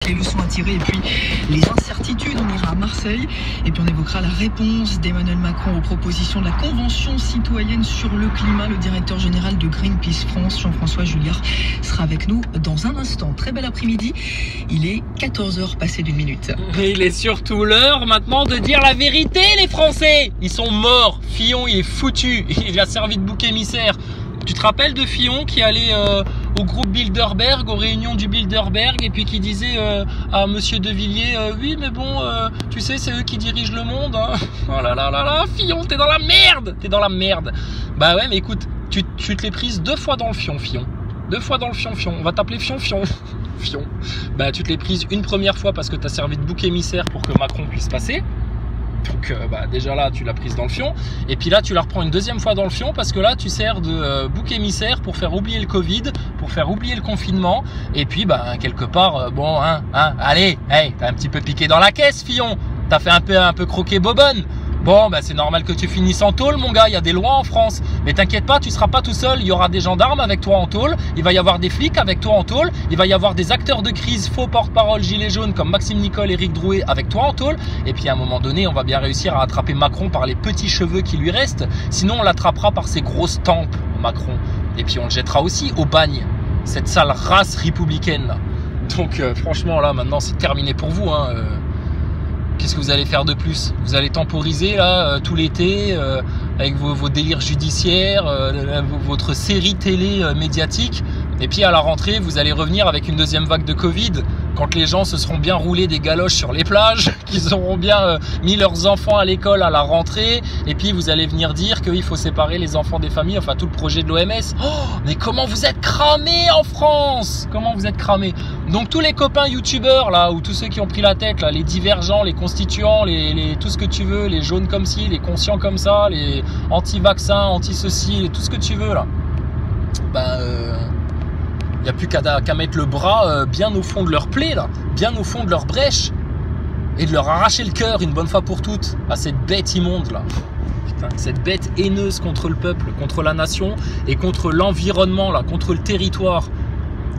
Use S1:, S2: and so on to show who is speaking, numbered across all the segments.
S1: les leçons à tirer et puis les incertitudes. On ira à Marseille et puis on évoquera la réponse d'Emmanuel Macron aux propositions de la Convention citoyenne sur le climat. Le directeur général de Greenpeace France, Jean-François Juillard, sera avec nous dans un instant. Très bel après-midi, il est 14h passé d'1 minute.
S2: Et il est surtout l'heure maintenant de dire la vérité, les Français. Ils sont morts. Fillon, il est foutu. Il a servi de bouc émissaire. Tu te rappelles de Fillon qui allait au groupe Bilderberg, aux réunions du Bilderberg, et puis qui disait à Monsieur De Villiers, oui mais bon, tu sais, c'est eux qui dirigent le monde. Hein. Oh là là là là, Fillon, t'es dans la merde. T'es dans la merde. Bah ouais, mais écoute, tu te l'es prise 2 fois dans le fion, Fillon. 2 fois dans le fion. On va t'appeler Fion. Fion. Bah tu te l'es prise une première fois parce que t'as servi de bouc émissaire pour que Macron puisse passer. Donc bah, déjà là tu l'as prise dans le fion. Et puis là tu la reprends une deuxième fois dans le fion parce que là tu sers de bouc émissaire pour faire oublier le Covid, pour faire oublier le confinement. Et puis bah quelque part bon allez, hey, t'as un petit peu piqué dans la caisse, Fillon. T'as fait un peu croquer bobonne. Bon, bah c'est normal que tu finisses en tôle, mon gars, il y a des lois en France. Mais t'inquiète pas, tu seras pas tout seul, il y aura des gendarmes avec toi en tôle, il va y avoir des flics avec toi en tôle, il va y avoir des acteurs de crise, faux porte-parole, gilets jaunes comme Maxime Nicole, Éric Drouet avec toi en tôle. Et puis à un moment donné, on va bien réussir à attraper Macron par les petits cheveux qui lui restent. Sinon, on l'attrapera par ses grosses tempes, Macron. Et puis on le jettera aussi au bagne, cette sale race républicaine là. Donc franchement là, maintenant c'est terminé pour vous, hein. Qu'est-ce que vous allez faire de plus? Vous allez temporiser là tout l'été avec vos délires judiciaires, votre série télé médiatique. Et puis à la rentrée, vous allez revenir avec une deuxième vague de Covid quand les gens se seront bien roulés des galoches sur les plages, qu'ils auront bien mis leurs enfants à l'école à la rentrée. Et puis vous allez venir dire qu'il faut séparer les enfants des familles, enfin tout le projet de l'OMS. Oh, mais comment vous êtes cramés en France? Comment vous êtes cramés? Donc tous les copains youtubeurs là, ou tous ceux qui ont pris la tête là, les divergents, les constituants, tout ce que tu veux, les jaunes comme ci, les conscients comme ça, les anti-vaccins, anti-ceci, tout ce que tu veux là. Il n'y a plus qu'à mettre le bras bien au fond de leur plaie, là, bien au fond de leur brèche, et de leur arracher le cœur une bonne fois pour toutes à cette bête immonde là. Putain, cette bête haineuse contre le peuple, contre la nation et contre l'environnement, là, contre le territoire.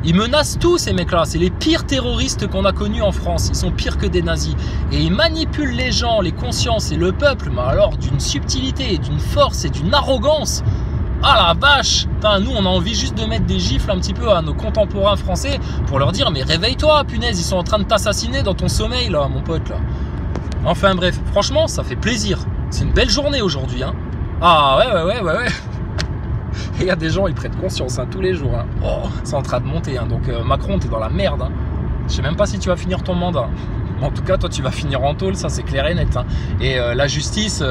S2: Ils menacent tous ces mecs-là, c'est les pires terroristes qu'on a connus en France, ils sont pires que des nazis. Et ils manipulent les gens, les consciences et le peuple, mais alors d'une subtilité, d'une force et d'une arrogance. Ah la vache! Putain, nous on a envie juste de mettre des gifles un petit peu à nos contemporains français pour leur dire mais réveille-toi, punaise, ils sont en train de t'assassiner dans ton sommeil là, mon pote là. Enfin bref, franchement ça fait plaisir. C'est une belle journée aujourd'hui, hein. Ah ouais. Et il y a des gens, ils prennent conscience hein, tous les jours. Hein. Oh, c'est en train de monter. Hein. Donc Macron, t'es dans la merde. Hein. Je sais même pas si tu vas finir ton mandat. En tout cas, toi, tu vas finir en tôle, ça c'est clair et net. Hein. Et la justice,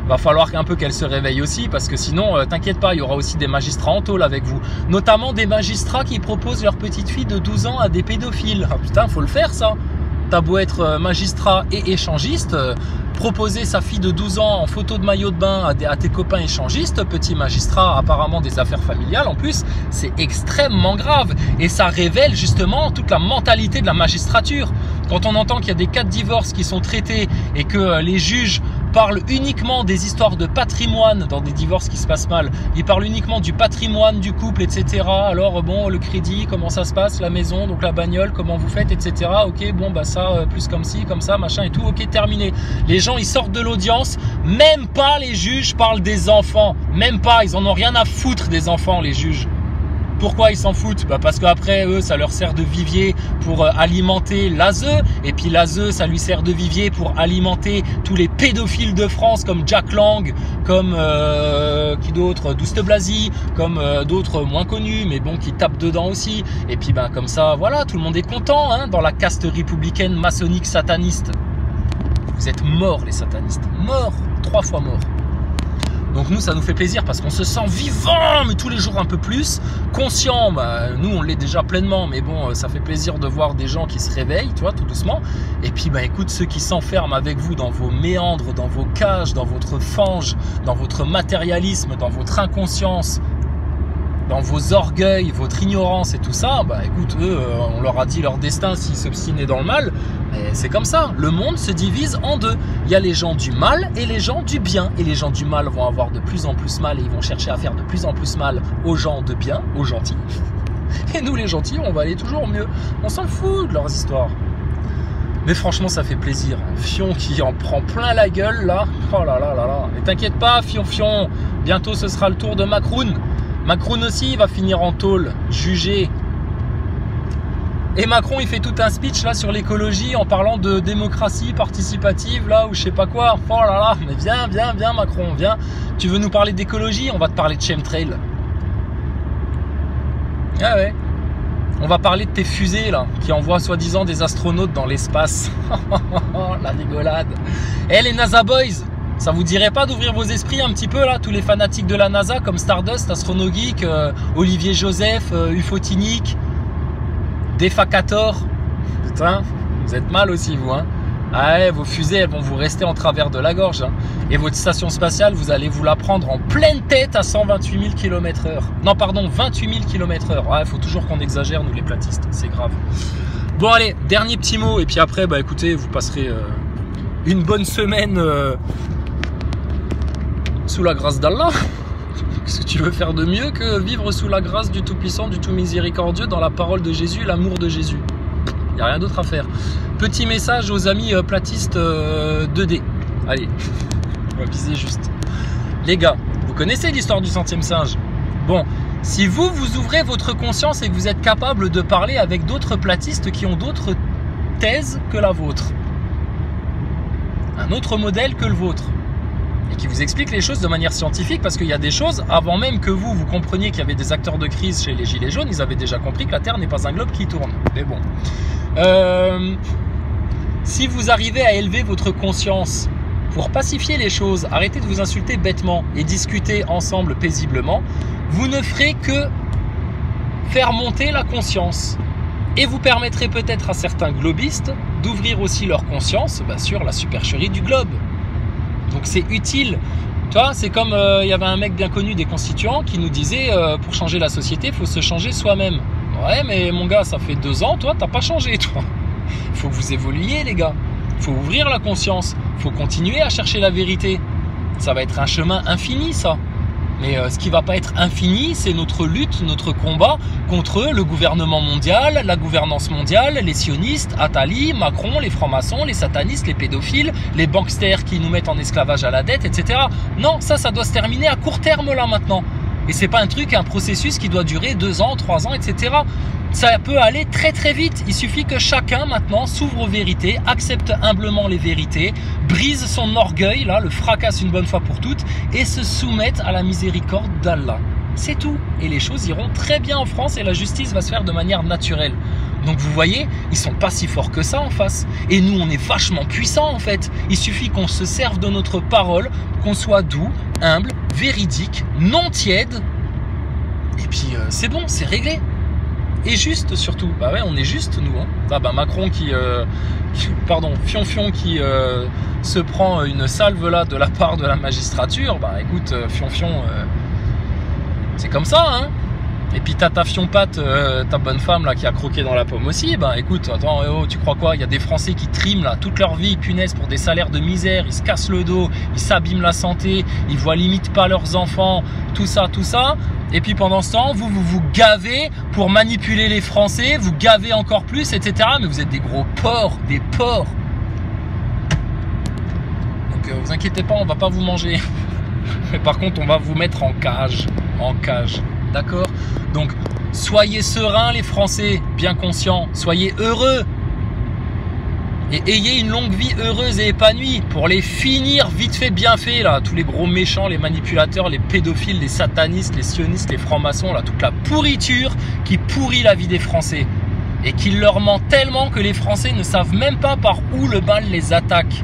S2: va falloir un peu qu'elle se réveille aussi, parce que sinon, t'inquiète pas, il y aura aussi des magistrats en tôle avec vous. Notamment des magistrats qui proposent leur petite fille de 12 ans à des pédophiles. Ah putain, faut le faire ça. T'as beau être magistrat et échangiste, proposer sa fille de 12 ans en photo de maillot de bain à tes copains échangistes, petit magistrat apparemment des affaires familiales en plus, c'est extrêmement grave. Et ça révèle justement toute la mentalité de la magistrature. Quand on entend qu'il y a des cas de divorce qui sont traités et que les juges parlent uniquement des histoires de patrimoine dans des divorces qui se passent mal, ils parlent uniquement du patrimoine du couple, etc. Alors bon, le crédit, comment ça se passe, la maison, donc la bagnole, comment vous faites, etc. Ok, bon bah ça, plus comme ci, comme ça, machin et tout, ok, terminé. Les gens ils sortent de l'audience, même pas les juges parlent des enfants, même pas, ils en ont rien à foutre des enfants les juges. Pourquoi ils s'en foutent? Bah parce qu'après eux ça leur sert de vivier pour alimenter l'ASE, et puis l'ASE ça lui sert de vivier pour alimenter tous les pédophiles de France comme Jack Lang, comme qui d'autre, Douste Blazy, comme d'autres moins connus mais bon qui tapent dedans aussi. Et puis ben comme ça voilà, tout le monde est content hein, dans la caste républicaine maçonnique sataniste. Vous êtes morts les satanistes, morts, 3 fois morts. Donc nous ça nous fait plaisir parce qu'on se sent vivant, mais tous les jours un peu plus, conscient, bah, nous on l'est déjà pleinement, mais bon ça fait plaisir de voir des gens qui se réveillent, tu vois, tout doucement. Et puis bah écoute, ceux qui s'enferment avec vous dans vos méandres, dans vos cages, dans votre fange, dans votre matérialisme, dans votre inconscience, dans vos orgueils, votre ignorance et tout ça, bah écoute, eux, on leur a dit leur destin s'ils s'obstinaient dans le mal, mais c'est comme ça, le monde se divise en deux. Il y a les gens du mal et les gens du bien, et les gens du mal vont avoir de plus en plus mal et ils vont chercher à faire de plus en plus mal aux gens de bien, aux gentils. Et nous les gentils, on va aller toujours mieux, on s'en fout de leurs histoires. Mais franchement, ça fait plaisir. Fion qui en prend plein la gueule, là. Oh là là là là. Mais t'inquiète pas, Fion. Bientôt, ce sera le tour de Macron. Macron aussi, il va finir en tôle, jugé. Et Macron, il fait tout un speech là sur l'écologie en parlant de démocratie participative, là, ou je sais pas quoi. Oh là là, mais viens, Macron, viens. Tu veux nous parler d'écologie? On va te parler de chemtrail. Ah ouais. On va parler de tes fusées là, qui envoient soi-disant des astronautes dans l'espace. La rigolade. Eh les NASA Boys, ça vous dirait pas d'ouvrir vos esprits un petit peu là, tous les fanatiques de la NASA comme Stardust, Astronogeek, Olivier Joseph, Ufotinique, Defacator. Putain, vous êtes mal aussi vous, hein. Ah ouais, vos fusées, elles vont vous rester en travers de la gorge. Hein. Et votre station spatiale, vous allez vous la prendre en pleine tête à 128 000 km/h. Non, pardon, 28 000 km/h. Ouais, il faut toujours qu'on exagère, nous les platistes. C'est grave. Bon, allez, dernier petit mot. Et puis après, bah écoutez, vous passerez une bonne semaine sous la grâce d'Allah. Qu'est-ce que tu veux faire de mieux que vivre sous la grâce du Tout-Puissant, du Tout-Miséricordieux, dans la parole de Jésus, l'amour de Jésus? Il n'y a rien d'autre à faire. Petit message aux amis platistes 2D. Allez, on va viser juste. Les gars, vous connaissez l'histoire du centième singe? Bon, si vous ouvrez votre conscience et que vous êtes capable de parler avec d'autres platistes qui ont d'autres thèses que la vôtre, un autre modèle que le vôtre, et qui vous expliquent les choses de manière scientifique, parce qu'il y a des choses, avant même que vous compreniez qu'il y avait des acteurs de crise chez les Gilets jaunes, ils avaient déjà compris que la Terre n'est pas un globe qui tourne. Mais bon. Si vous arrivez à élever votre conscience pour pacifier les choses, arrêtez de vous insulter bêtement et discuter ensemble paisiblement, vous ne ferez que faire monter la conscience. Et vous permettrez peut-être à certains globistes d'ouvrir aussi leur conscience sur la supercherie du globe. Donc c'est utile. Tu vois, c'est comme il y avait un mec bien connu des constituants qui nous disait pour changer la société, il faut se changer soi-même. Ouais, mais mon gars, ça fait 2 ans, toi, t'as pas changé, toi. Il faut que vous évoluiez, les gars. Il faut ouvrir la conscience. Il faut continuer à chercher la vérité. Ça va être un chemin infini, ça. Mais ce qui va pas être infini, c'est notre lutte, notre combat contre le gouvernement mondial, la gouvernance mondiale, les sionistes, Attali, Macron, les francs-maçons, les satanistes, les pédophiles, les banksters qui nous mettent en esclavage à la dette, etc. Non, ça doit se terminer à court terme, là, maintenant. Et c'est pas un processus qui doit durer 2 ans, 3 ans, etc. Ça peut aller très très vite. Il suffit que chacun maintenant s'ouvre aux vérités, accepte humblement les vérités, brise son orgueil, là, le fracasse une bonne fois pour toutes et se soumette à la miséricorde d'Allah. C'est tout. Et les choses iront très bien en France et la justice va se faire de manière naturelle. Donc vous voyez, ils sont pas si forts que ça en face. Et nous, on est vachement puissants en fait. Il suffit qu'on se serve de notre parole, qu'on soit doux, humble, véridique, non tiède. Et puis c'est bon, c'est réglé. Et juste surtout. Bah ouais, on est juste nous. Hein. Ah bah Macron Fion qui se prend une salve là de la part de la magistrature. Bah écoute, Fion, c'est comme ça, hein. Et puis t'as ta Fionpatte, ta bonne femme là qui a croqué dans la pomme aussi. Ben écoute, attends, tu crois quoi? Il y a des Français qui triment là toute leur vie, punaise, pour des salaires de misère. Ils se cassent le dos, ils s'abîment la santé, ils voient limite pas leurs enfants, tout ça. Et puis pendant ce temps, vous gavez pour manipuler les Français, vous gavez encore plus, etc. Mais vous êtes des gros porcs, des porcs. Donc vous inquiétez pas, on va pas vous manger. Mais par contre, on va vous mettre en cage. D'accord? Donc, soyez sereins les Français, bien conscients, soyez heureux et ayez une longue vie heureuse et épanouie pour les finir vite fait, bien fait, là, tous les gros méchants, les manipulateurs, les pédophiles, les satanistes, les sionistes, les francs-maçons, là, toute la pourriture qui pourrit la vie des Français et qui leur ment tellement que les Français ne savent même pas par où le bal les attaque.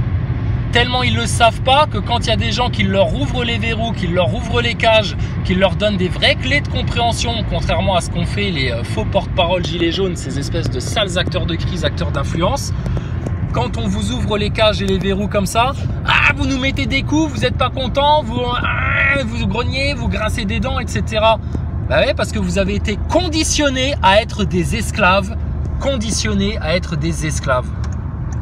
S2: Tellement ils ne le savent pas que quand il y a des gens qui leur ouvrent les verrous, qui leur ouvrent les cages, qui leur donnent des vraies clés de compréhension, contrairement à ce qu'ont fait les faux porte-parole gilets jaunes, ces espèces de sales acteurs de crise, acteurs d'influence, quand on vous ouvre les cages et les verrous comme ça, vous nous mettez des coups, vous n'êtes pas content, vous grognez, vous grincez des dents, etc. Bah ouais, parce que vous avez été conditionnés à être des esclaves,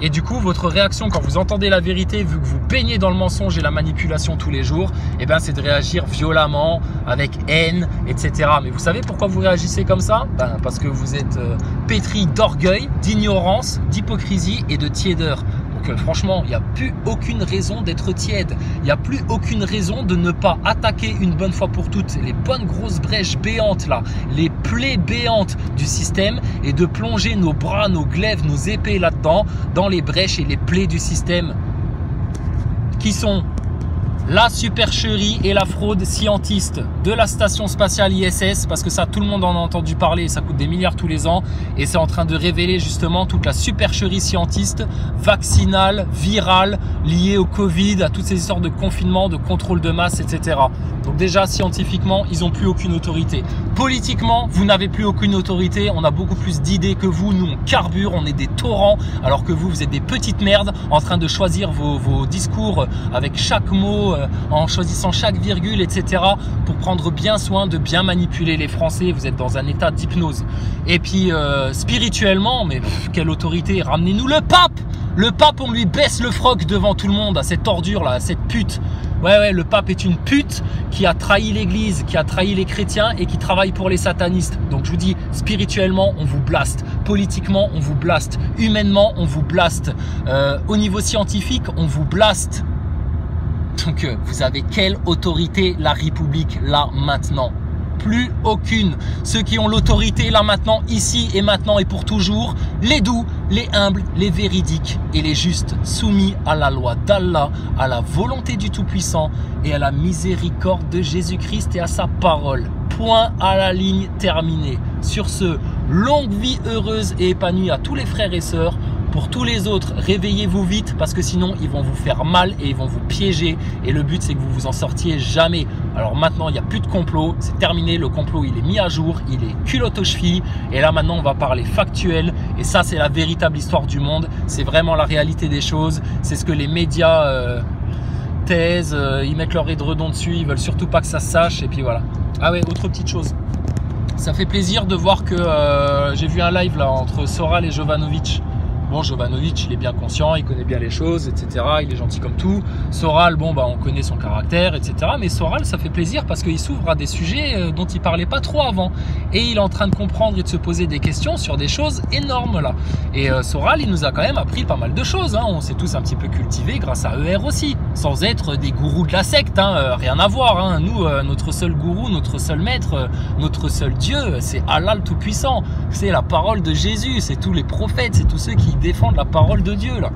S2: Et du coup, votre réaction quand vous entendez la vérité, vu que vous baignez dans le mensonge et la manipulation tous les jours, eh ben, c'est de réagir violemment, avec haine, etc. Mais vous savez pourquoi vous réagissez comme ça? Parce que vous êtes pétri d'orgueil, d'ignorance, d'hypocrisie et de tiédeur. Donc franchement, il n'y a plus aucune raison d'être tiède. Il n'y a plus aucune raison de ne pas attaquer une bonne fois pour toutes les bonnes grosses brèches béantes là, les plaies béantes du système et de plonger nos bras, nos glaives, nos épées là-dedans, dans les brèches et les plaies du système qui sont la supercherie et la fraude scientiste de la station spatiale ISS, parce que ça, tout le monde en a entendu parler, ça coûte des milliards tous les ans et c'est en train de révéler justement toute la supercherie scientiste, vaccinale, virale, liée au Covid, à toutes ces histoires de confinement, de contrôle de masse, etc. Donc déjà, scientifiquement, ils n'ont plus aucune autorité. Politiquement, vous n'avez plus aucune autorité, on a beaucoup plus d'idées que vous, nous on carbure, on est des torrents, alors que vous, vous êtes des petites merdes en train de choisir vos discours avec chaque mot, en choisissant chaque virgule, etc. pour prendre bien soin de bien manipuler les Français. Vous êtes dans un état d'hypnose. Et puis spirituellement, mais quelle autorité? Ramenez-nous le pape! Le pape, on lui baisse le froc devant tout le monde, à cette ordure là, à cette pute. Ouais, le pape est une pute qui a trahi l'église, qui a trahi les chrétiens et qui travaille pour les satanistes. Donc je vous dis, spirituellement, on vous blaste. Politiquement, on vous blaste. Humainement, on vous blaste. Au niveau scientifique, on vous blaste. Donc vous avez quelle autorité la République là maintenant? Plus aucune. Ceux qui ont l'autorité là maintenant, ici et maintenant et pour toujours, les doux, les humbles, les véridiques et les justes, soumis à la loi d'Allah, à la volonté du Tout-Puissant et à la miséricorde de Jésus-Christ et à sa parole. Point à la ligne terminée. Sur ce, longue vie heureuse et épanouie à tous les frères et sœurs. Pour tous les autres, réveillez-vous vite parce que sinon ils vont vous faire mal et ils vont vous piéger et le but c'est que vous vous en sortiez jamais. Alors maintenant il n'y a plus de complot, c'est terminé, le complot il est mis à jour, il est culotte aux chevilles et là maintenant on va parler factuel et ça c'est la véritable histoire du monde, c'est vraiment la réalité des choses, c'est ce que les médias taisent, ils mettent leur édredon dessus, ils veulent surtout pas que ça se sache et puis voilà. Ah ouais, autre petite chose. Ça fait plaisir de voir que j'ai vu un live là entre Soral et Jovanovic. Bon, Jovanovic, il est bien conscient, il connaît bien les choses, etc. Il est gentil comme tout. Soral, bon, on connaît son caractère, etc. Mais Soral, ça fait plaisir parce qu'il s'ouvre à des sujets dont il parlait pas trop avant. Et il est en train de comprendre et de se poser des questions sur des choses énormes là. Et Soral, il nous a quand même appris pas mal de choses. Hein. On s'est tous un petit peu cultivés grâce à ER aussi. Sans être des gourous de la secte, hein. Rien à voir. Hein. Nous, notre seul gourou, notre seul maître, notre seul Dieu, c'est Allah le Tout-Puissant. C'est la parole de Jésus, c'est tous les prophètes, c'est tous ceux qui défendre la parole de Dieu là.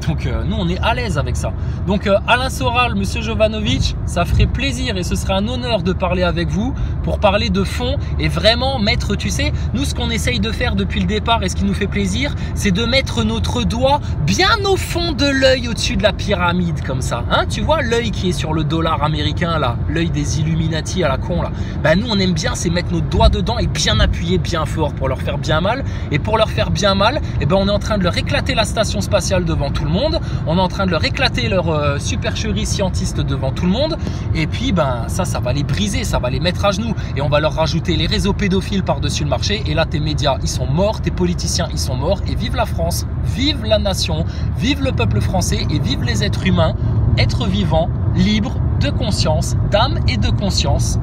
S2: Donc nous on est à l'aise avec ça. Donc Alain Soral, Monsieur Jovanovic, ça ferait plaisir et ce serait un honneur de parler avec vous pour parler de fond et vraiment mettre, tu sais, nous ce qu'on essaye de faire depuis le départ et ce qui nous fait plaisir, c'est de mettre notre doigt bien au fond de l'œil au-dessus de la pyramide comme ça. Hein, tu vois l'œil qui est sur le dollar américain là, l'œil des Illuminati à la con là. Ben nous on aime bien, c'est mettre notre doigt dedans et bien appuyer bien fort pour leur faire bien mal. Et pour leur faire bien mal, eh ben on est en train de leur éclater la station spatiale devant tout le monde, on est en train de leur éclater leur supercherie scientiste devant tout le monde et puis ben ça va les briser, ça va les mettre à genoux et on va leur rajouter les réseaux pédophiles par-dessus le marché et là tes médias ils sont morts, tes politiciens ils sont morts et vive la France, vive la nation, vive le peuple français et vive les êtres humains, êtres vivants, libres, de conscience, d'âme et de conscience.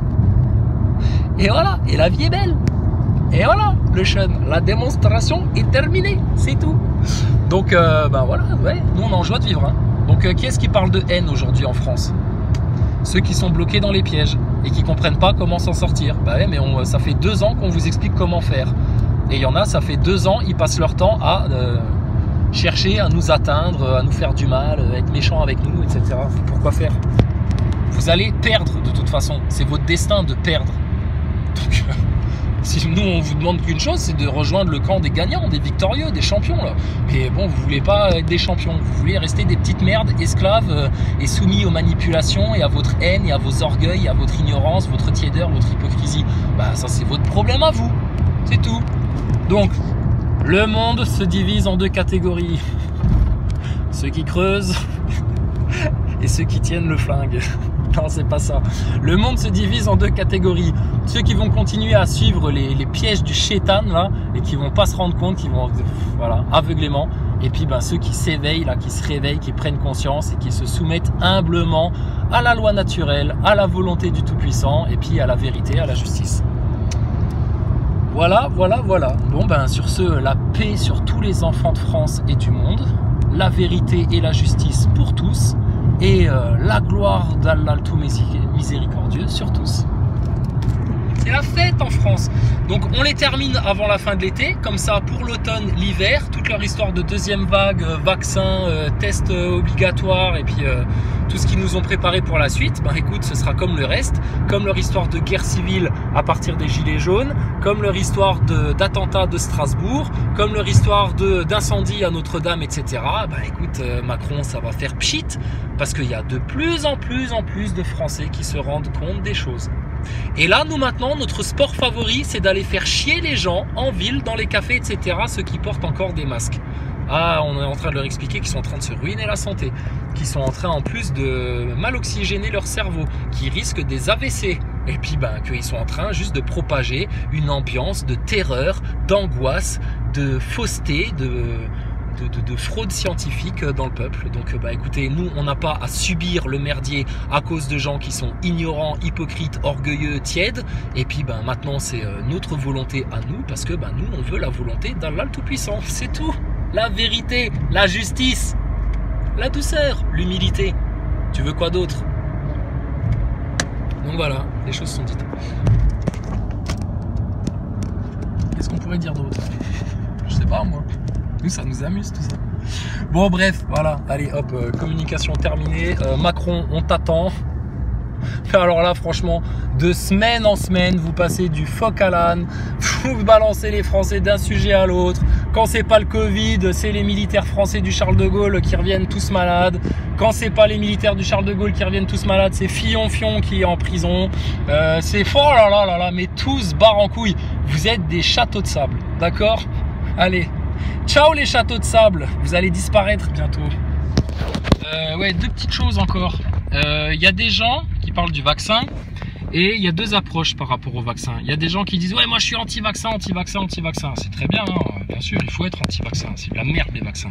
S2: Et voilà, et la vie est belle. Et voilà, le Sean, la démonstration est terminée, c'est tout. Donc, ben voilà, ouais, nous on est en joie de vivre. Hein. Donc, qui est-ce qui parle de haine aujourd'hui en France? Ceux qui sont bloqués dans les pièges et qui ne comprennent pas comment s'en sortir. Bah ouais, mais ça fait 2 ans qu'on vous explique comment faire. Et il y en a, ça fait 2 ans, ils passent leur temps à chercher à nous atteindre, à nous faire du mal, à être méchants avec nous, etc. Pourquoi faire? Vous allez perdre de toute façon. C'est votre destin de perdre. Donc, si nous on vous demande qu'une chose, c'est de rejoindre le camp des gagnants, des victorieux, des champions là. Mais bon, vous voulez pas être des champions, vous voulez rester des petites merdes, esclaves et soumis aux manipulations et à votre haine et à vos orgueils, à votre ignorance, votre tiédeur, votre hypocrisie. Bah ça c'est votre problème à vous, c'est tout. Donc, le monde se divise en 2 catégories. Ceux qui creusent et ceux qui tiennent le flingue. Non, c'est pas ça. Le monde se divise en 2 catégories. Ceux qui vont continuer à suivre les pièges du shaitan là, et qui vont pas se rendre compte, qui vont, voilà, aveuglément. Et puis ceux qui s'éveillent, là, qui se réveillent, qui prennent conscience et qui se soumettent humblement à la loi naturelle, à la volonté du Tout-Puissant et puis à la vérité, à la justice. Voilà. Bon sur ce, la paix sur tous les enfants de France et du monde, la vérité et la justice pour tous, et la gloire d'Allah le tout miséricordieux sur tous. C'est la fête en France. Donc on les termine avant la fin de l'été, comme ça pour l'automne, l'hiver, toute leur histoire de deuxième vague, vaccin, tests obligatoires et puis tout ce qu'ils nous ont préparé pour la suite. Écoute, ce sera comme le reste, comme leur histoire de guerre civile à partir des gilets jaunes, comme leur histoire d'attentat de Strasbourg, comme leur histoire d'incendie à Notre-Dame, etc. Écoute, Macron, ça va faire pchit, parce qu'il y a de plus en plus de Français qui se rendent compte des choses. Et là, nous maintenant, notre sport favori, c'est d'aller faire chier les gens en ville, dans les cafés, etc., ceux qui portent encore des masques. Ah, on est en train de leur expliquer qu'ils sont en train de se ruiner la santé, qu'ils sont en train en plus de mal oxygéner leur cerveau, qu'ils risquent des AVC, et puis qu'ils sont en train juste de propager une ambiance de terreur, d'angoisse, de fausseté, de fraude scientifique dans le peuple. Donc écoutez, nous on n'a pas à subir le merdier à cause de gens qui sont ignorants, hypocrites, orgueilleux, tièdes. Et puis maintenant c'est notre volonté à nous, parce que nous on veut la volonté d'Allah le Tout-Puissant, c'est tout. La vérité, la justice, la douceur, l'humilité. Tu veux quoi d'autre? Donc voilà, les choses sont dites. Qu'est-ce qu'on pourrait dire d'autre? Je sais pas moi. Nous, ça nous amuse tout ça. Bon, bref, voilà. Allez, hop, communication terminée. Macron, on t'attend. Alors là, franchement, de semaine en semaine, vous passez du phoque à l'âne. Vous balancez les Français d'un sujet à l'autre. Quand c'est pas le Covid, c'est les militaires français du Charles de Gaulle qui reviennent tous malades. Quand c'est pas les militaires du Charles de Gaulle qui reviennent tous malades, c'est Fillon qui est en prison. C'est fort, là, mais tous barrent en couille. Vous êtes des châteaux de sable, d'accord? Allez. Ciao les châteaux de sable, vous allez disparaître bientôt. Ouais, deux petites choses encore. Il y a des gens qui parlent du vaccin et il y a deux approches par rapport au vaccin. Il y a des gens qui disent ouais, moi je suis anti-vaccin. C'est très bien, hein. Bien sûr, il faut être anti-vaccin. C'est de la merde les vaccins.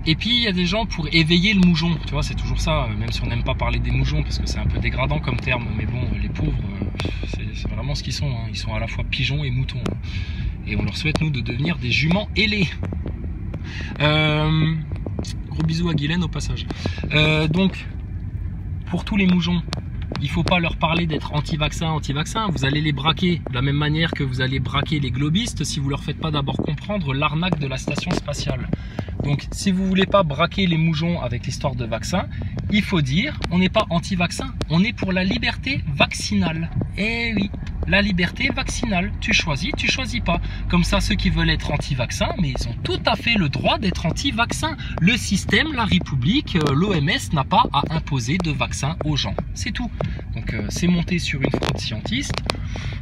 S2: Et puis il y a des gens pour éveiller le moujon. Tu vois, c'est toujours ça. Même si on n'aime pas parler des moujons parce que c'est un peu dégradant comme terme, mais bon, les pauvres, c'est vraiment ce qu'ils sont. Hein. Ils sont à la fois pigeons et moutons. Et on leur souhaite, nous, de devenir des juments ailés. Gros bisous à Guylaine au passage. Donc, pour tous les moujons, il ne faut pas leur parler d'être anti-vaccin. Vous allez les braquer de la même manière que vous allez braquer les globistes si vous ne leur faites pas d'abord comprendre l'arnaque de la station spatiale. Donc, si vous ne voulez pas braquer les moujons avec l'histoire de vaccin, il faut dire, on n'est pas anti-vaccin, on est pour la liberté vaccinale. Eh oui, la liberté vaccinale. Tu choisis pas. Comme ça, ceux qui veulent être anti-vaccin, mais ils ont tout à fait le droit d'être anti-vaccin. Le système, la République, l'OMS n'a pas à imposer de vaccin aux gens. C'est tout. Donc, c'est monté sur une fraude scientiste.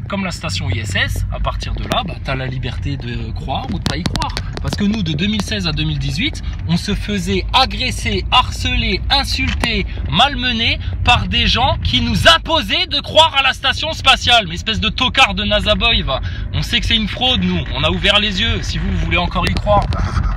S2: Comme la station ISS, à partir de là, tu as la liberté de croire ou de pas y croire. Parce que nous, de 2016 à 2018, on se faisait agresser, harceler, insulter, malmener par des gens qui nous imposaient de croire à la station spatiale. Mais espèce de tocard de NASA Boy, va. On sait que c'est une fraude, nous. On a ouvert les yeux. Si vous voulez encore y croire,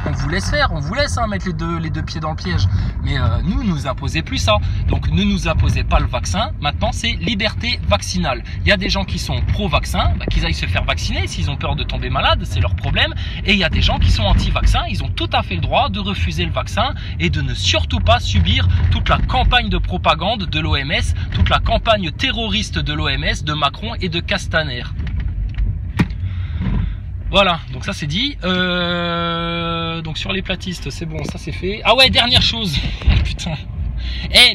S2: on vous laisse faire. On vous laisse mettre les deux pieds dans le piège. Mais nous imposez plus ça. Donc ne nous imposez pas le vaccin. Maintenant, c'est liberté vaccinale. Il y a des gens qui sont pro-vaccin, qu'ils aillent se faire vacciner. S'ils ont peur de tomber malade, c'est leur problème. Et il y a des gens qui sont anti-vaccin. Ils ont tout à fait le droit de refuser le vaccin et de ne surtout pas subir toute la campagne de propagande de l'OMS, toute la campagne terroriste de l'OMS, de Macron et de Castaner. Voilà, donc ça c'est dit. Donc sur les platistes, c'est bon, ça c'est fait. Ah ouais, dernière chose. Putain.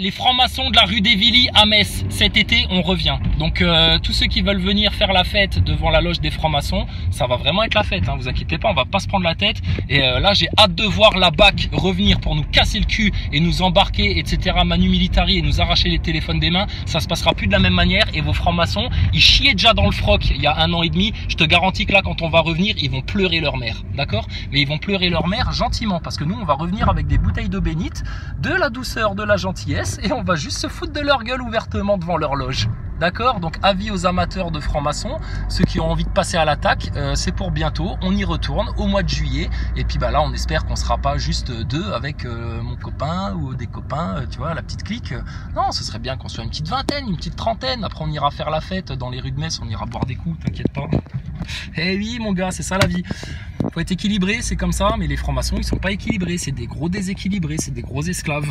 S2: Les francs-maçons de la rue d'Évilly à Metz, cet été on revient. Donc tous ceux qui veulent venir faire la fête devant la loge des francs-maçons, ça va vraiment être la fête, hein, vous inquiétez pas, on va pas se prendre la tête. Et là j'ai hâte de voir la BAC revenir pour nous casser le cul et nous embarquer, etc. Manu Militari, et nous arracher les téléphones des mains. Ça se passera plus de la même manière. Et vos francs-maçons, ils chiaient déjà dans le froc il y a 1 an et demi. Je te garantis que là quand on va revenir, ils vont pleurer leur mère, d'accord? Mais ils vont pleurer leur mère gentiment, parce que nous on va revenir avec des bouteilles d'eau bénite, de la douceur, de la gentillesse, et on va juste se foutre de leur gueule ouvertement devant leur loge. D'accord? Donc avis aux amateurs de francs-maçons, ceux qui ont envie de passer à l'attaque, c'est pour bientôt. On y retourne au mois de juillet. Et puis bah là, on espère qu'on sera pas juste deux avec mon copain ou des copains, tu vois, la petite clique. Non, ce serait bien qu'on soit une petite vingtaine, une petite trentaine. Après, on ira faire la fête dans les rues de Metz, on ira boire des coups, t'inquiète pas. Eh oui, mon gars, c'est ça la vie. Faut être équilibré, c'est comme ça. Mais les francs-maçons, ils sont pas équilibrés. C'est des gros déséquilibrés, c'est des gros esclaves.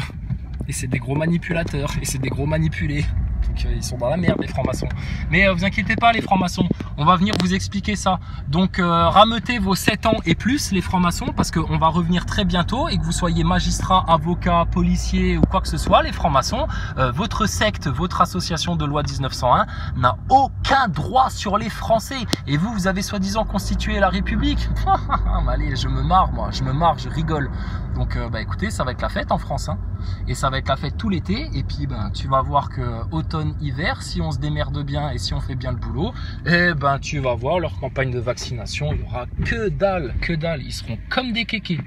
S2: Et c'est des gros manipulateurs. Et c'est des gros manipulés. Donc ils sont dans la merde les francs-maçons. Mais vous inquiétez pas les francs-maçons, on va venir vous expliquer ça. Donc rameutez vos 7 ans et plus les francs-maçons, parce qu'on va revenir très bientôt. Et que vous soyez magistrat, avocat, policier ou quoi que ce soit, les francs-maçons, votre secte, votre association de loi 1901 n'a aucun droit sur les Français. Et vous, vous avez soi-disant constitué la République. Allez, je me marre moi, je rigole. Donc bah écoutez, ça va être la fête en France, hein. Et ça va être la fête tout l'été. Et puis ben tu vas voir que automne, hiver, si on se démerde bien et si on fait bien le boulot, et ben tu vas voir leur campagne de vaccination, il y aura que dalle, ils seront comme des kékés.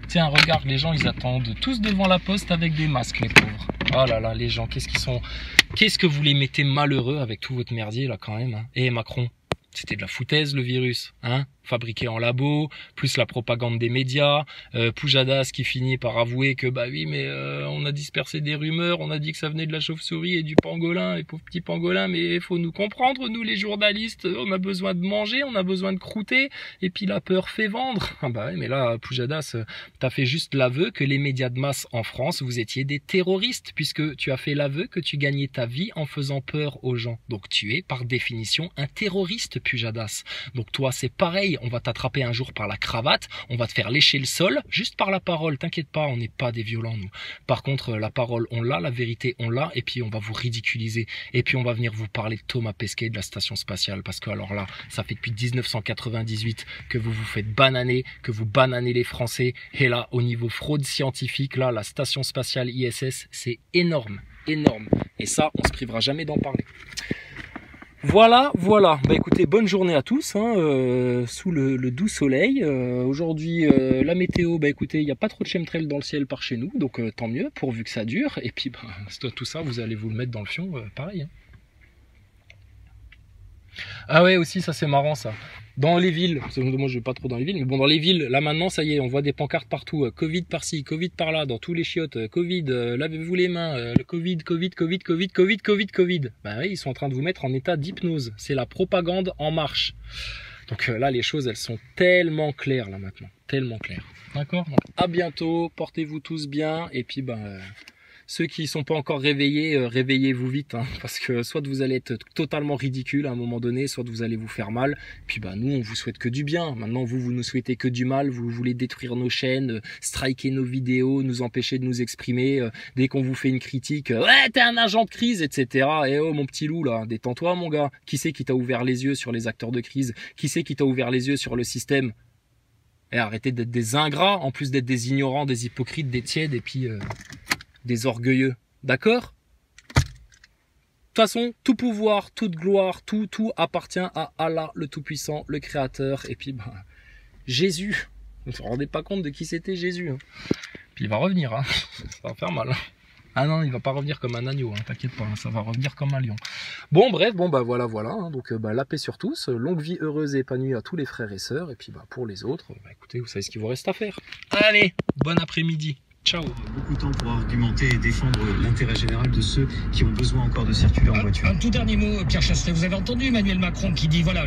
S2: Tiens, regarde, les gens ils attendent tous devant la poste avec des masques, les pauvres. Oh là là, les gens, qu'est-ce que vous les mettez malheureux avec tout votre merdier là quand même, hein. Et Macron, c'était de la foutaise le virus, hein, fabriqué en labo, plus la propagande des médias, Pujadas qui finit par avouer que bah oui mais on a dispersé des rumeurs, on a dit que ça venait de la chauve-souris et du pangolin, les pauvres petits pangolins, mais il faut nous comprendre, nous les journalistes, on a besoin de manger, on a besoin de croûter, et puis la peur fait vendre. Ah bah oui mais là Pujadas, t'as fait juste l'aveu que les médias de masse en France, vous étiez des terroristes, puisque tu as fait l'aveu que tu gagnais ta vie en faisant peur aux gens. Donc tu es par définition un terroriste, Pujadas. Donc toi c'est pareil, on va t'attraper un jour par la cravate, on va te faire lécher le sol, juste par la parole, t'inquiète pas, on n'est pas des violents nous. Par contre, la parole on l'a, la vérité on l'a, et puis on va vous ridiculiser, et puis on va venir vous parler de Thomas Pesquet, de la station spatiale, parce que alors là, ça fait depuis 1998 que vous vous faites bananer, que vous bananez les Français, et là, au niveau fraude scientifique, là, la station spatiale ISS, c'est énorme, énorme, et ça, on se privera jamais d'en parler. Voilà. Bah écoutez, bonne journée à tous, hein, sous le doux soleil. Aujourd'hui, la météo, bah écoutez, il n'y a pas trop de chemtrails dans le ciel par chez nous, donc tant mieux, pourvu que ça dure. Et puis, bah, tout ça, vous allez vous le mettre dans le fion, pareil. Hein. Ah ouais, aussi, ça c'est marrant ça. Dans les villes, parce que moi je vais pas trop dans les villes, mais bon, dans les villes, là maintenant, ça y est, on voit des pancartes partout. Covid par-ci, Covid par-là, dans tous les chiottes. Covid, lavez-vous les mains. Le Covid. Ben oui, ils sont en train de vous mettre en état d'hypnose. C'est la propagande en marche. Donc là, les choses, elles sont tellement claires là maintenant. Tellement claires. D'accord? Donc à bientôt, portez-vous tous bien, et puis ben... ceux qui ne sont pas encore réveillés, réveillez-vous vite, hein, parce que soit vous allez être totalement ridicule à un moment donné, soit vous allez vous faire mal. Puis bah nous, on vous souhaite que du bien. Maintenant, vous nous souhaitez que du mal. Vous voulez détruire nos chaînes, striker nos vidéos, nous empêcher de nous exprimer. Dès qu'on vous fait une critique, ouais, t'es un agent de crise, etc. Et oh, mon petit loup, là, détends-toi, mon gars. Qui c'est qui t'a ouvert les yeux sur les acteurs de crise? Qui c'est qui t'a ouvert les yeux sur le système? Et arrêtez d'être des ingrats, en plus d'être des ignorants, des hypocrites, des tièdes, et puis... des orgueilleux, d'accord? De toute façon, tout pouvoir, toute gloire, tout appartient à Allah, le Tout-Puissant, le Créateur, et puis bah, Jésus. Vous ne vous rendez pas compte de qui c'était Jésus, hein. Puis il va revenir, hein. Ça va faire mal. Ah non, il va pas revenir comme un agneau, hein, t'inquiète pas, hein, ça va revenir comme un lion. Bon bref, bon bah voilà, hein, donc bah, la paix sur tous, longue vie heureuse et épanouie à tous les frères et sœurs, et puis bah pour les autres, bah, écoutez, vous savez ce qu'il vous reste à faire. Allez, bon après-midi. Ciao.
S3: Beaucoup de temps pour argumenter et défendre l'intérêt général de ceux qui ont besoin encore de circuler en voiture.
S4: Un tout dernier mot, Pierre Chasseret. Vous avez entendu Emmanuel Macron qui dit voilà,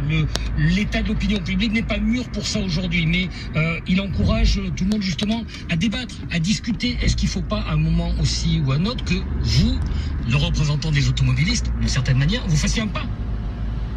S4: l'état de l'opinion publique n'est pas mûr pour ça aujourd'hui, mais il encourage tout le monde justement à débattre, à discuter. Est-ce qu'il ne faut pas à un moment aussi ou à un autre que vous, le représentant des automobilistes, d'une certaine manière, vous fassiez un pas?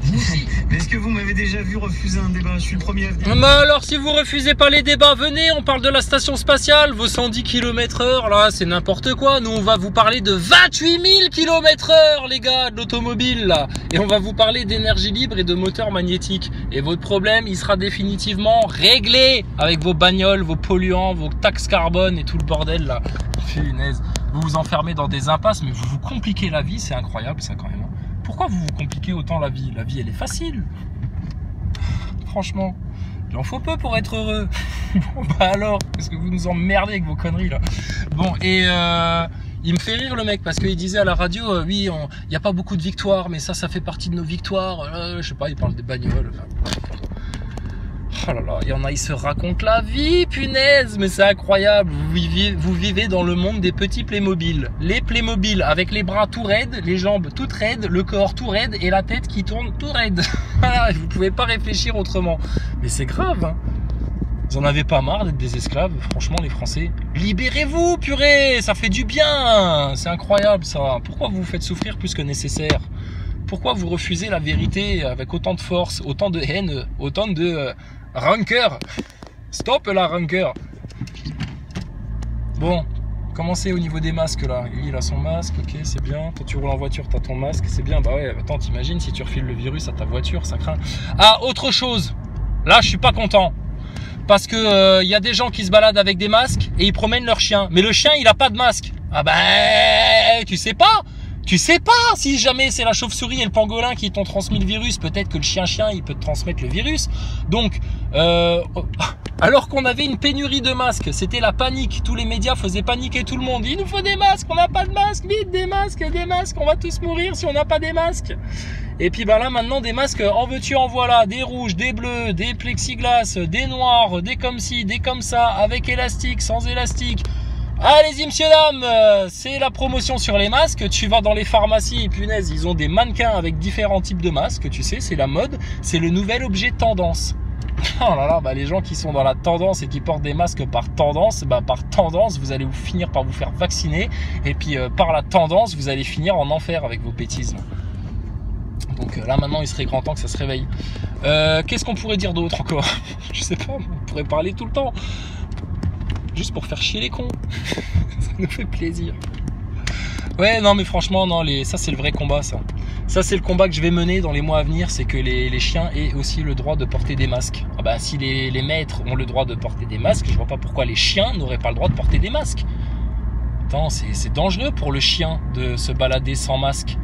S4: Vous aussi.
S3: Mais est-ce que vous m'avez déjà vu refuser un débat? Je suis le premier à venir.
S2: Mais alors si vous refusez pas les débats, venez, on parle de la station spatiale, vos 110 km/h, là c'est n'importe quoi. Nous on va vous parler de 28 000 km/h les gars, de l'automobile là. Et on va vous parler d'énergie libre et de moteur magnétique. Et votre problème il sera définitivement réglé avec vos bagnoles, vos polluants, vos taxes carbone et tout le bordel là. Punaise, vous vous enfermez dans des impasses mais vous vous compliquez la vie, c'est incroyable ça quand même. Pourquoi vous vous compliquez autant la vie? La vie, elle est facile. Franchement, il en faut peu pour être heureux. Bon, bah alors, parce que vous nous emmerdez avec vos conneries, là. Bon, et Il me fait rire le mec parce qu'il disait à la radio, oui, il n'y a pas beaucoup de victoires, mais ça fait partie de nos victoires. Je sais pas, il parle des bagnoles. Oh là là, il y en a, ils se racontent la vie, punaise, mais c'est incroyable. Vous vivez dans le monde des petits Playmobil. Les Playmobil avec les bras tout raides, les jambes toutes raides, le corps tout raide et la tête qui tourne tout raide. Voilà, vous pouvez pas réfléchir autrement. Mais c'est grave, hein. Vous en avez pas marre d'être des esclaves, franchement, les Français? Libérez-vous, purée, ça fait du bien. C'est incroyable, ça. Pourquoi vous vous faites souffrir plus que nécessaire? Pourquoi vous refusez la vérité avec autant de force, autant de haine, autant de rancœur? Stop la rancœur. Bon, commencez au niveau des masques là. Lui, il a son masque, ok, c'est bien. Toi, tu roules en voiture, t'as ton masque, c'est bien. Bah ouais, attends, t'imagines si tu refiles le virus à ta voiture, ça craint. Ah, autre chose. Là, je suis pas content. Parce que y a des gens qui se baladent avec des masques et ils promènent leur chien. Mais le chien, il a pas de masque. Ah ben, tu sais pas. Tu sais pas si jamais c'est la chauve-souris et le pangolin qui t'ont transmis le virus. Peut-être que le chien, il peut te transmettre le virus. Donc, alors qu'on avait une pénurie de masques, c'était la panique. Tous les médias faisaient paniquer tout le monde. Il nous faut des masques, on n'a pas de masques. Vite, des masques, on va tous mourir si on n'a pas des masques. Et puis ben là maintenant des masques en veux-tu en voilà, des rouges, des bleus, des plexiglas, des noirs, des comme ci, des comme ça, avec élastique, sans élastique. Allez-y messieurs dames, c'est la promotion sur les masques. Tu vas dans les pharmacies et punaise, ils ont des mannequins avec différents types de masques, tu sais, c'est la mode, c'est le nouvel objet tendance. Oh là là, bah les gens qui sont dans la tendance et qui portent des masques par tendance, bah par tendance, vous allez finir par vous faire vacciner et puis par la tendance, vous allez finir en enfer avec vos bêtises. Donc là maintenant il serait grand temps que ça se réveille. Qu'est-ce qu'on pourrait dire d'autre encore? Je sais pas, on pourrait parler tout le temps. Juste pour faire chier les cons. Ça nous fait plaisir. Ouais non mais franchement non, ça c'est le vrai combat ça. Ça c'est le combat que je vais mener dans les mois à venir, c'est que les chiens aient aussi le droit de porter des masques. Ah bah si les maîtres ont le droit de porter des masques, je vois pas pourquoi les chiens n'auraient pas le droit de porter des masques. Attends, c'est dangereux pour le chien de se balader sans masque.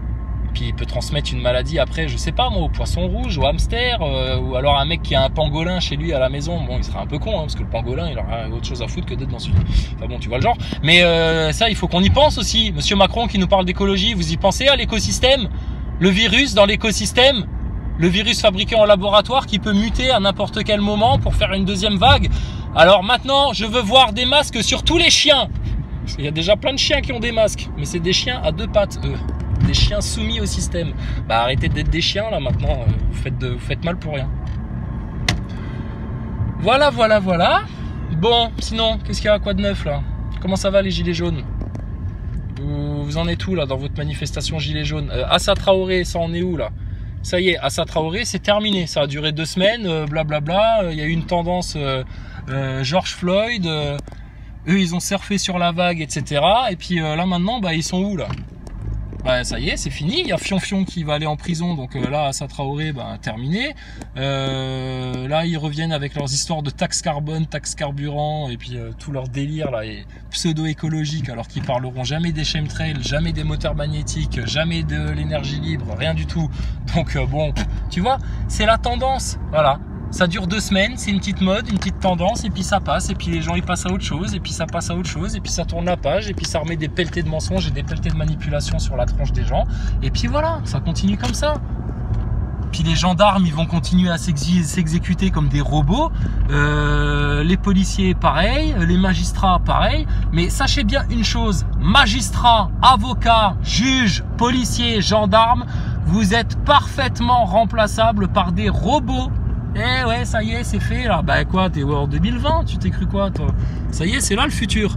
S2: Puis il peut transmettre une maladie après, je sais pas moi, au poisson rouge, au hamster, ou alors un mec qui a un pangolin chez lui à la maison. Bon, il serait un peu con, hein, parce que le pangolin, il aura autre chose à foutre que d'être dans celui. Enfin bon, tu vois le genre. Mais ça, il faut qu'on y pense aussi. Monsieur Macron qui nous parle d'écologie, vous y pensez à l'écosystème? Le virus dans l'écosystème? Le virus fabriqué en laboratoire qui peut muter à n'importe quel moment pour faire une deuxième vague? Alors maintenant, je veux voir des masques sur tous les chiens. Il y a déjà plein de chiens qui ont des masques, mais c'est des chiens à deux pattes, eux. Des chiens soumis au système. Bah arrêtez d'être des chiens là maintenant, vous faites mal pour rien. Voilà. Bon, sinon, qu'est-ce qu'il y a, quoi de neuf là? Comment ça va les gilets jaunes? Vous en êtes où là dans votre manifestation gilets jaunes? Assa Traoré, ça en est où là? Ça y est, Assa Traoré, c'est terminé. Ça a duré 2 semaines, blablabla. Il y a eu une tendance George Floyd. Eux, ils ont surfé sur la vague, etc. Et puis là maintenant, bah ils sont où là? Bah ça y est, c'est fini. Il y a Fionfion qui va aller en prison, donc là, Assa Traoré, bah terminé. Là, ils reviennent avec leurs histoires de taxe carbone, taxe carburant, et puis tout leur délire là, et pseudo-écologique, alors qu'ils parleront jamais des chemtrails, jamais des moteurs magnétiques, jamais de l'énergie libre, rien du tout. Donc bon, tu vois, c'est la tendance, voilà. Ça dure 2 semaines, c'est une petite mode, une petite tendance, et puis ça passe, et puis les gens ils passent à autre chose, et puis ça passe à autre chose, et puis ça tourne la page, et puis ça remet des pelletés de mensonges et des pelletés de manipulation sur la tronche des gens, et puis voilà, ça continue comme ça. Puis les gendarmes ils vont continuer à s'exécuter comme des robots, les policiers pareil, les magistrats pareil, mais sachez bien une chose, magistrats, avocats, juges, policiers, gendarmes, vous êtes parfaitement remplaçables par des robots. Eh ouais, ça y est, c'est fait là. Bah quoi, t'es en 2020, tu t'es cru quoi toi? Ça y est, c'est là le futur.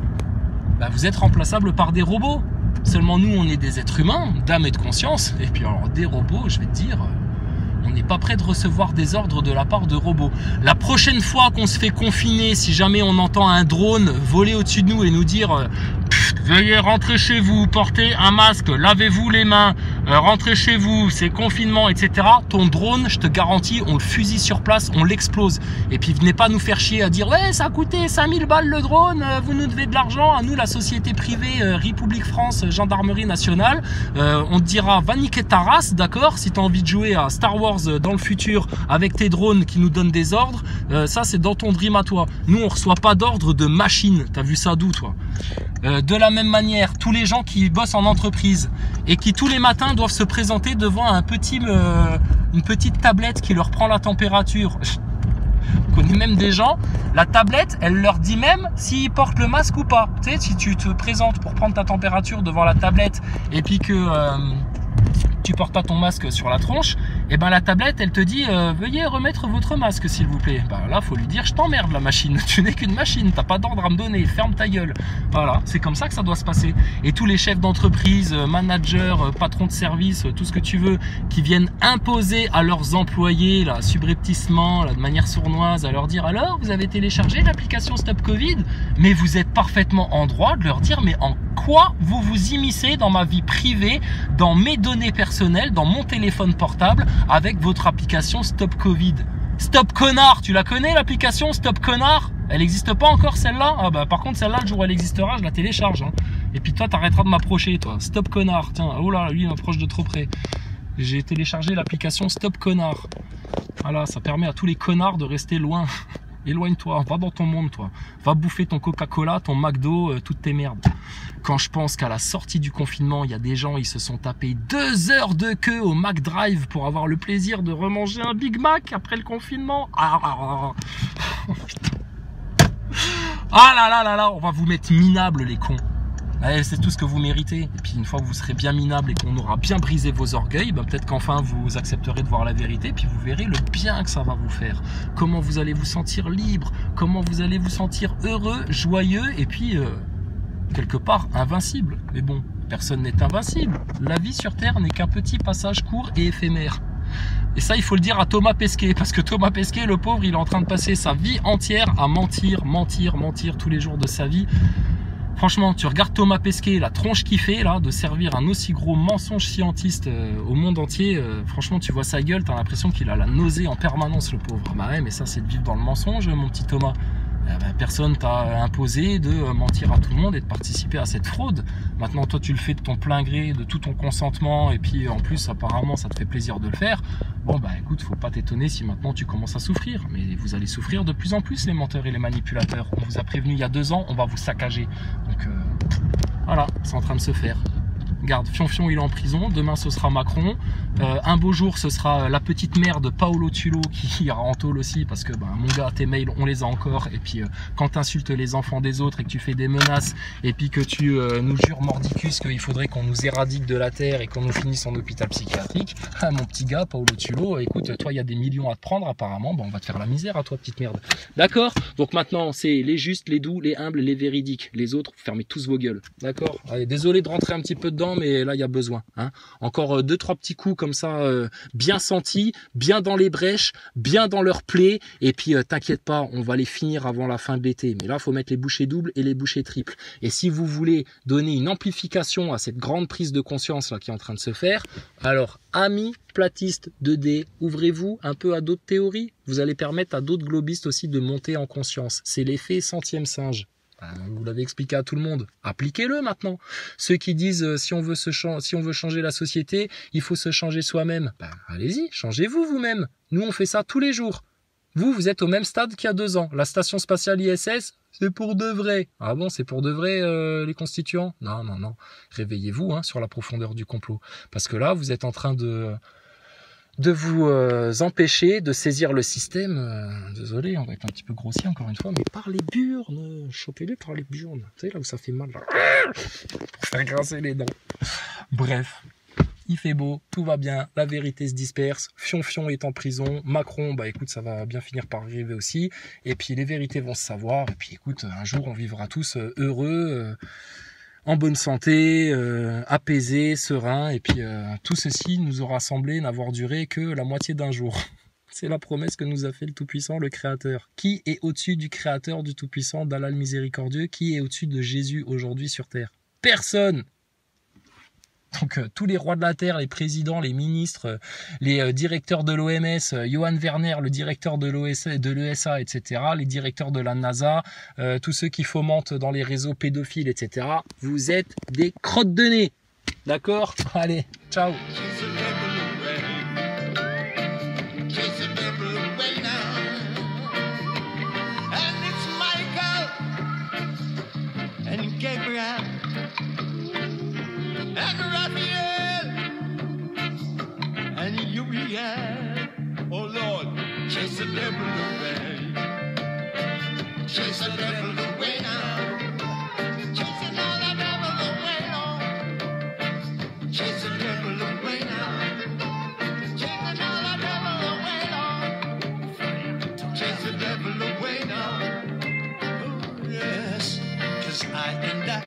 S2: Bah vous êtes remplaçables par des robots. Seulement nous, on est des êtres humains, d'âme et de conscience. Et puis alors des robots, je vais te dire, on n'est pas prêt de recevoir des ordres de la part de robots. La prochaine fois qu'on se fait confiner, si jamais on entend un drone voler au-dessus de nous et nous dire veuillez rentrer chez vous, portez un masque, lavez-vous les mains, rentrez chez vous, c'est confinement, etc. Ton drone, je te garantis, on le fusille sur place, on l'explose. Et puis venez pas nous faire chier à dire ouais, ça a coûté 5000 balles le drone, vous nous devez de l'argent, à nous la société privée République France, Gendarmerie Nationale. On te dira va niquer ta race, d'accord, si tu as envie de jouer à Star Wars dans le futur avec tes drones qui nous donnent des ordres, ça c'est dans ton dream à toi. Nous on reçoit pas d'ordre de machine, t'as vu ça d'où toi? De la même manière, tous les gens qui bossent en entreprise et qui tous les matins doivent se présenter devant une petite tablette qui leur prend la température. Je connais même des gens, la tablette, elle leur dit même s'ils portent le masque ou pas. Tu sais, si tu te présentes pour prendre ta température devant la tablette et puis que tu portes pas ton masque sur la tronche, et ben la tablette elle te dit veuillez remettre votre masque s'il vous plaît. Ben là faut lui dire je t'emmerde la machine, tu n'es qu'une machine, t'as pas d'ordre à me donner, ferme ta gueule. Voilà, c'est comme ça que ça doit se passer. Et tous les chefs d'entreprise, managers, patrons de service, tout ce que tu veux, qui viennent imposer à leurs employés là, subrepticement, là, de manière sournoise, à leur dire alors vous avez téléchargé l'application Stop Covid, mais vous êtes parfaitement en droit de leur dire mais en quoi vous vous immiscez dans ma vie privée, dans mes données personnelles, dans mon téléphone portable avec votre application Stop Covid. Stop Connard, tu la connais l'application Stop Connard? Elle n'existe pas encore celle-là? Ah bah par contre celle-là le jour où elle existera je la télécharge hein. Et puis toi t'arrêteras de m'approcher toi. Stop Connard, tiens, oh là lui il m'approche de trop près. J'ai téléchargé l'application Stop Connard. Voilà, ça permet à tous les connards de rester loin. Éloigne-toi, va dans ton monde toi. Va bouffer ton Coca-Cola, ton McDo, toutes tes merdes. Quand je pense qu'à la sortie du confinement, il y a des gens, ils se sont tapés 2 heures de queue au McDrive pour avoir le plaisir de remanger un Big Mac après le confinement. Ah là là là là, on va vous mettre minables les cons. Ouais, c'est tout ce que vous méritez. Et puis une fois que vous serez bien minable et qu'on aura bien brisé vos orgueils, ben peut-être qu'enfin vous accepterez de voir la vérité, puis vous verrez le bien que ça va vous faire. Comment vous allez vous sentir libre, comment vous allez vous sentir heureux, joyeux, et puis quelque part invincible. Mais bon, personne n'est invincible. La vie sur Terre n'est qu'un petit passage court et éphémère. Et ça, il faut le dire à Thomas Pesquet, parce que Thomas Pesquet, le pauvre, il est en train de passer sa vie entière à mentir tous les jours de sa vie. Franchement, tu regardes Thomas Pesquet, la tronche qu'il fait là, de servir un aussi gros mensonge scientiste au monde entier, franchement tu vois sa gueule, t'as l'impression qu'il a la nausée en permanence le pauvre. Bah ouais, mais ça c'est de vivre dans le mensonge mon petit Thomas. Personne t'a imposé de mentir à tout le monde et de participer à cette fraude. Maintenant toi tu le fais de ton plein gré, de tout ton consentement, et puis en plus apparemment ça te fait plaisir de le faire. Bon bah écoute, faut pas t'étonner si maintenant tu commences à souffrir. Mais vous allez souffrir de plus en plus les menteurs et les manipulateurs. On vous a prévenu il y a 2 ans, on va vous saccager. Donc voilà, c'est en train de se faire. Regarde, Fionfion il est en prison, demain ce sera Macron, un beau jour ce sera la petite mère de Paolo Tullo qui ira en tôle aussi parce que mon gars tes mails on les a encore, et puis quand tu insultes les enfants des autres et que tu fais des menaces et puis que tu nous jures mordicus qu'il faudrait qu'on nous éradique de la terre et qu'on nous finisse en hôpital psychiatrique, mon petit gars Paolo Tullo, écoute toi il y a des millions à te prendre apparemment, on va te faire la misère à toi petite merde, d'accord? Donc maintenant c'est les justes, les doux, les humbles, les véridiques, les autres fermez tous vos gueules, d'accord? Allez, désolé de rentrer un petit peu dedans mais là il y a besoin hein. Encore 2-3 petits coups comme ça bien sentis, bien dans les brèches, bien dans leurs plaies, et puis t'inquiète pas, on va les finir avant la fin de l'été. Mais là faut mettre les bouchées doubles et les bouchées triples. Et si vous voulez donner une amplification à cette grande prise de conscience là qui est en train de se faire, alors amis platistes 2D, ouvrez-vous un peu à d'autres théories, vous allez permettre à d'autres globistes aussi de monter en conscience. C'est l'effet 100e singe. Vous l'avez expliqué à tout le monde. Appliquez-le maintenant. Ceux qui disent si on veut changer la société, il faut se changer soi-même. Allez-y, changez-vous vous-même. Nous, on fait ça tous les jours. Vous êtes au même stade qu'il y a 2 ans. La station spatiale ISS, c'est pour de vrai. Ah bon, c'est pour de vrai les constituants? Non, non, non. Réveillez-vous sur la profondeur du complot. Parce que là, vous êtes en train de vous empêcher de saisir le système. Désolé, on va être un petit peu grossier encore une fois, mais par les burnes, chopez-les par les burnes. Vous savez là où ça fait mal là, pour faire grincer les dents. Bref, il fait beau, tout va bien, la vérité se disperse, Fionfion est en prison, Macron, écoute, ça va bien finir par arriver aussi, et puis les vérités vont se savoir, et puis écoute, un jour on vivra tous heureux, en bonne santé, apaisé, serein, et puis tout ceci nous aura semblé n'avoir duré que la moitié d'un jour. C'est la promesse que nous a fait le Tout-Puissant, le Créateur. Qui est au-dessus du Créateur, du Tout-Puissant, d'Allah le Miséricordieux? Qui est au-dessus de Jésus aujourd'hui sur Terre? Personne! Donc tous les rois de la Terre, les présidents, les ministres, les directeurs de l'OMS, Johan Werner, le directeur de l'ESA, etc., les directeurs de la NASA, tous ceux qui fomentent dans les réseaux pédophiles, etc., vous êtes des crottes de nez. D'accord? Allez, ciao.
S5: Gabriel. the devil away now. Chasing all the devil away now. Chase the devil away now. Chasing all the devil away now. Chase the devil away now. Oh, yes, 'cause I and I.